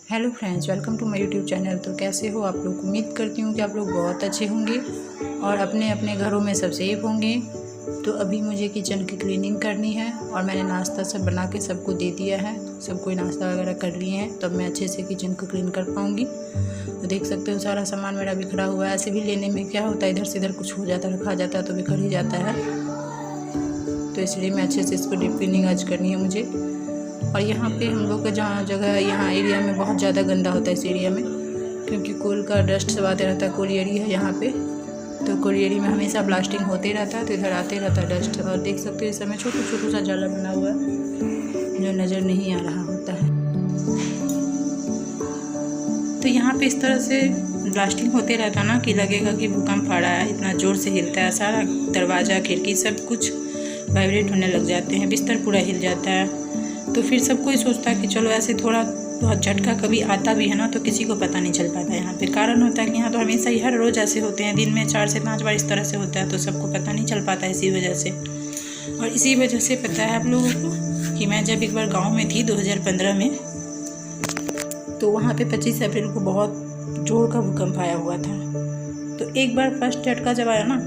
Hello friends, welcome to my YouTube channel. तो कैसे हो आप लोग? उम्मीद करती हूँ कि आप लोग बहुत अच्छे होंगे और अपने अपने घरों में सब सेफ होंगे। तो अभी मुझे किचन की क्लीनिंग करनी है और मैंने नाश्ता सब बना के सबको दे दिया है। सब कोई नाश्ता वगैरह कर लिए हैं, तब मैं अच्छे से किचन को क्लीन कर पाऊँगी। तो देख सकते हो सारा सामान मेरा बिखरा हुआ है। ऐसे भी लेने में क्या होता है, इधर से इधर कुछ हो जाता है, रखा जाता है तो बिखर ही जाता है। तो इसलिए मैं अच्छे से इसको डीप क्लीनिंग आज करनी है मुझे। और यहाँ पे हम लोग का जहाँ जगह है, यहाँ एरिया में बहुत ज़्यादा गंदा होता है इस एरिया में, क्योंकि कोल का डस्ट सब आते रहता है। कोलियरी है यहाँ पे, तो कोलियरी में हमेशा ब्लास्टिंग होते रहता है, तो इधर आते रहता है डस्ट। और देख सकते हो इस समय छोटू छोटू सा जाला बना हुआ है जो नज़र नहीं आ रहा होता है। तो यहाँ पे इस तरह से ब्लास्टिंग होते रहता ना कि लगेगा कि भूकंप आ रहा है, इतना ज़ोर से हिलता है। सारा दरवाज़ा खिड़की सब कुछ वाइब्रेट होने लग जाते हैं, बिस्तर पूरा हिल जाता है। तो फिर सब कोई सोचता है कि चलो ऐसे थोड़ा बहुत झटका कभी आता भी है ना, तो किसी को पता नहीं चल पाता। यहाँ पे कारण होता है कि यहाँ तो हमेशा ही हर रोज़ ऐसे होते हैं, दिन में 4 से 5 बार इस तरह से होता है, तो सबको पता नहीं चल पाता इसी वजह से। और इसी वजह से पता है आप लोगों को कि मैं जब एक बार गाँव में थी 2015 में, तो वहाँ पे 25 अप्रैल को बहुत जोर का भूकंप आया हुआ था। तो एक बार फर्स्ट झटका जब आया ना,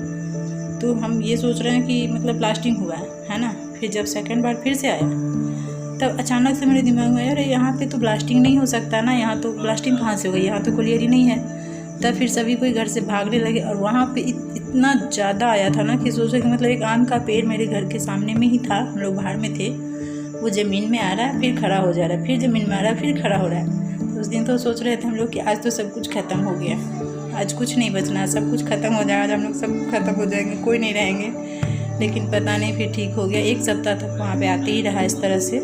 तो हम ये सोच रहे हैं कि मतलब ब्लास्टिंग हुआ है ना। फिर जब सेकंड बार फिर से आया, तब अचानक से मेरे दिमाग में अरे यहाँ पे तो ब्लास्टिंग नहीं हो सकता ना, यहाँ तो ब्लास्टिंग कहाँ से हो गई, यहाँ तो कोलियरी नहीं है। तब फिर सभी कोई घर से भागने लगे और वहाँ पे इतना ज़्यादा आया था ना कि सोचे कि मतलब एक आम का पेड़ मेरे घर के सामने में ही था, हम लोग बाहर में थे, वो ज़मीन में आ रहा है, फिर खड़ा हो जा रहा है, फिर ज़मीन में आ रहा है, फिर खड़ा हो रहा है। तो उस दिन तो सोच रहे थे हम लोग कि आज तो सब कुछ ख़त्म हो गया, आज कुछ नहीं बचना, सब कुछ ख़त्म हो जाएगा, आज हम लोग सब ख़त्म हो जाएंगे, कोई नहीं रहेंगे। लेकिन पता नहीं फिर ठीक हो गया। एक सप्ताह तक वहाँ पे आते ही रहा इस तरह से।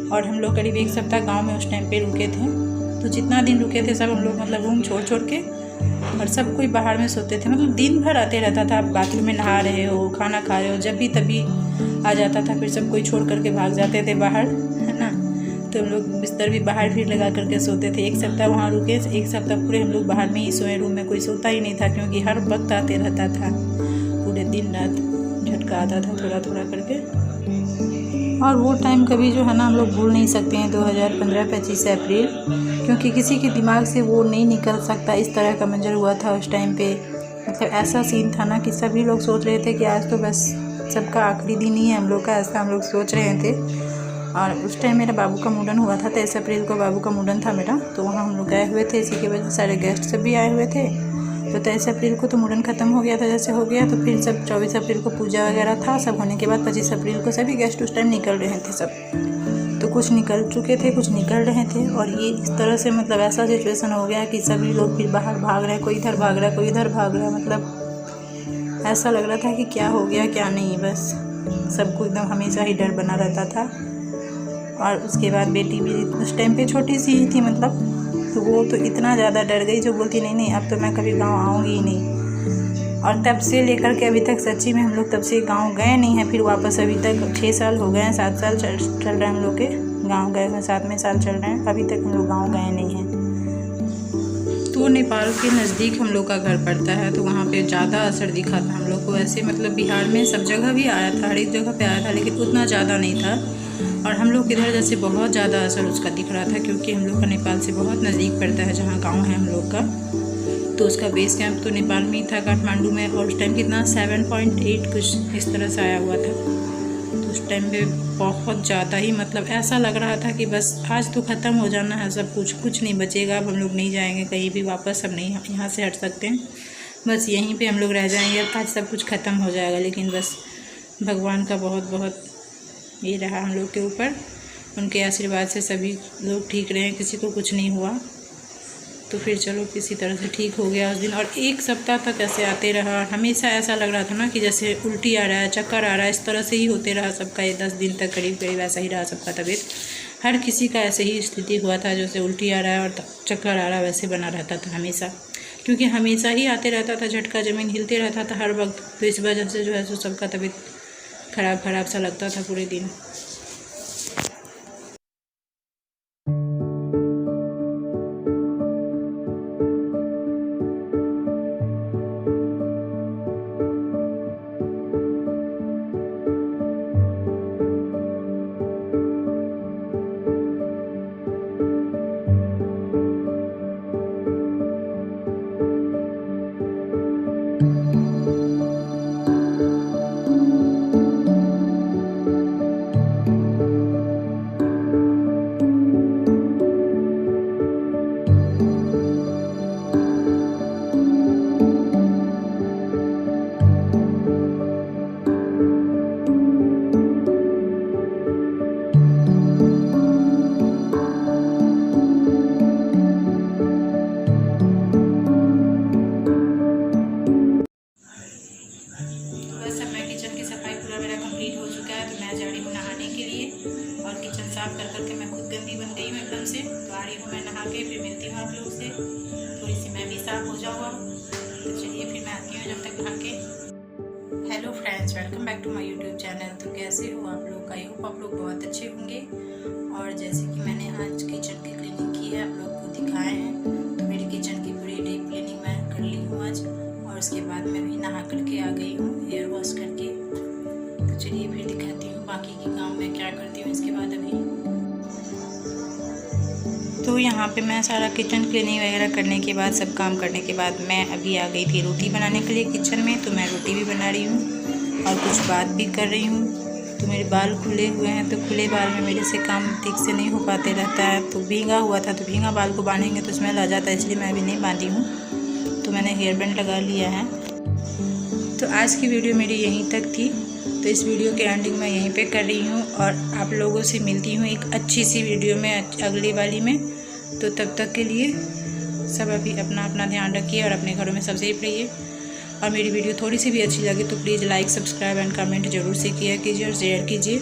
और हम लोग करीब एक सप्ताह गांव में उस टाइम पे रुके थे। तो जितना दिन रुके थे सब हम लोग मतलब रूम छोड़ छोड़ के, और सब कोई बाहर में सोते थे। मतलब दिन भर आते रहता था, बाथरूम में नहा रहे हो, खाना खा रहे हो, जब भी तभी आ जाता था। फिर सब कोई छोड़ करके भाग जाते थे बाहर, है ना। तो हम लोग बिस्तर भी बाहर फिर लगा करके सोते थे। एक सप्ताह वहाँ रुके, एक सप्ताह पूरे हम लोग बाहर में ही सोए, रूम में कोई सोता ही नहीं था, क्योंकि हर वक्त आते रहता था, पूरे दिन रात झटका आता था थोड़ा थोड़ा करके। और वो टाइम कभी जो है ना हम लोग भूल नहीं सकते हैं, 2015 25 अप्रैल, क्योंकि किसी के दिमाग से वो नहीं निकल सकता। इस तरह का मंजर हुआ था उस टाइम पे। मतलब ऐसा सीन था ना कि सभी लोग सोच रहे थे कि आज तो बस सबका आखिरी दिन ही है हम लोग का, ऐसा हम लोग सोच रहे थे। और उस टाइम मेरा बाबू का मुंडन हुआ था, 23 अप्रैल को बाबू का मुंडन था मेरा। तो वहाँ हम लोग गए हुए थे, इसी की वजह से सारे गेस्ट सब भी आए हुए थे। तो 23 अप्रैल को तो मुंडन ख़त्म हो गया था, जैसे हो गया। तो फिर सब 24 अप्रैल को पूजा वगैरह था, सब होने के बाद 25 अप्रैल को सभी गेस्ट उस टाइम निकल रहे थे सब। तो कुछ निकल चुके थे, कुछ निकल रहे थे। और ये इस तरह से मतलब ऐसा सिचुएशन हो गया कि सभी लोग फिर बाहर भाग रहे हैं, कोई इधर भाग रहा है, कोई इधर भाग रहा है। मतलब ऐसा लग रहा था कि क्या हो गया क्या नहीं, बस सबको एकदम हमेशा ही डर बना रहता था। और उसके बाद बेटी भी उस टाइम पे छोटी सी ही थी, मतलब तो वो तो इतना ज़्यादा डर गई, जो बोलती नहीं नहीं अब तो मैं कभी गांव आऊँगी ही नहीं। और तब से लेकर के अभी तक सच्ची में हम लोग तब से गांव गए नहीं हैं। फिर वापस अभी तक 6 साल हो गए हैं, 7 साल चल रहे हैं हम लोग के गांव गए हुए, 7वें साल चल रहे हैं, अभी तक हम लोग गाँव गए नहीं हैं। तो नेपाल के नज़दीक हम लोग का घर पड़ता है, तो वहाँ पे ज़्यादा असर दिखा था हम लोग को। ऐसे मतलब बिहार में सब जगह भी आया था, हर एक जगह पे आया था, लेकिन उतना ज़्यादा नहीं था। और हम लोग इधर जैसे बहुत ज़्यादा असर उसका दिख रहा था, क्योंकि हम लोग का नेपाल से बहुत नज़दीक पड़ता है, जहाँ गांव है हम लोग का। तो उसका बेस कैंप तो नेपाल में ही था, काठमांडू में। और उस टाइम कितना 7.8 कुछ इस तरह से आया हुआ था। तो उस टाइम पे बहुत ज़्यादा ही मतलब ऐसा लग रहा था कि बस आज तो ख़त्म हो जाना है सब कुछ, कुछ नहीं बचेगा, अब हम लोग नहीं जाएंगे कहीं भी वापस, अब नहीं यहाँ से हट सकते हैं, बस यहीं पे हम लोग रह जाएंगे, आज सब कुछ ख़त्म हो जाएगा। लेकिन बस भगवान का बहुत बहुत ये रहा हम लोग के ऊपर, उनके आशीर्वाद से सभी लोग ठीक रहे, किसी को कुछ नहीं हुआ। तो फिर चलो किसी तरह से ठीक हो गया उस दिन। और एक सप्ताह तक ऐसे आते रहा, हमेशा ऐसा लग रहा था ना कि जैसे उल्टी आ रहा है, चक्कर आ रहा है, इस तरह से ही होते रहा सबका। ये 10 दिन तक करीब करीब ऐसा ही रहा सबका तबीयत। हर किसी का ऐसे ही स्थिति हुआ था, जैसे उल्टी आ रहा है और चक्कर आ रहा है, वैसे बना रहता था हमेशा, क्योंकि हमेशा ही आते रहता था झटका, ज़मीन हिलते रहता था हर वक्त। तो इस वजह से जो है सो सबका तबीयत ख़राब ख़राब सा लगता था पूरे दिन। के फिर मिलती हूँ आप लोग से। थोड़ी सी मैं भी साफ हो जाऊँगा, तो चलिए फिर मैं आती हूँ जब तक नहा के। Hello friends, welcome back to my YouTube channel. तो कैसे हो आप लोग? आई होप आप लोग बहुत अच्छे होंगे। और जैसे कि मैंने आज किचन की क्लीनिंग की है, आप लोग को दिखाए हैं, तो मेरी किचन की पूरी डीप क्लीनिंग मैं कर ली हूँ आज। और उसके बाद मैं भी नहा करके आ गई हूँ हेयर वॉश करके। तो चलिए फिर दिखाती हूँ बाकी के काम मैं क्या करती हूँ इसके बाद अभी। तो यहाँ पे मैं सारा किचन क्लीनिंग वगैरह करने के बाद, सब काम करने के बाद मैं अभी आ गई थी रोटी बनाने के लिए किचन में। तो मैं रोटी भी बना रही हूँ और कुछ बात भी कर रही हूँ। तो मेरे बाल खुले हुए हैं, तो खुले बाल में मेरे से काम ठीक से नहीं हो पाते रहता है। तो भींगा हुआ था, तो भींगा बाल को बांधेंगे तो स्मेल आ जाता है, इसलिए मैं अभी नहीं बांधी हूँ। तो मैंने हेयर बैंड लगा लिया है। तो आज की वीडियो मेरी यहीं तक थी। तो इस वीडियो के एंडिंग मैं यहीं पे कर रही हूँ और आप लोगों से मिलती हूँ एक अच्छी सी वीडियो में, अगली वाली में। तो तब तक के लिए सब अभी अपना अपना ध्यान रखिए और अपने घरों में सब सेफ रहिए। और मेरी वीडियो थोड़ी सी भी अच्छी लगे तो please like, subscribe and comment जरूर से किया कीजिए और शेयर कीजिए।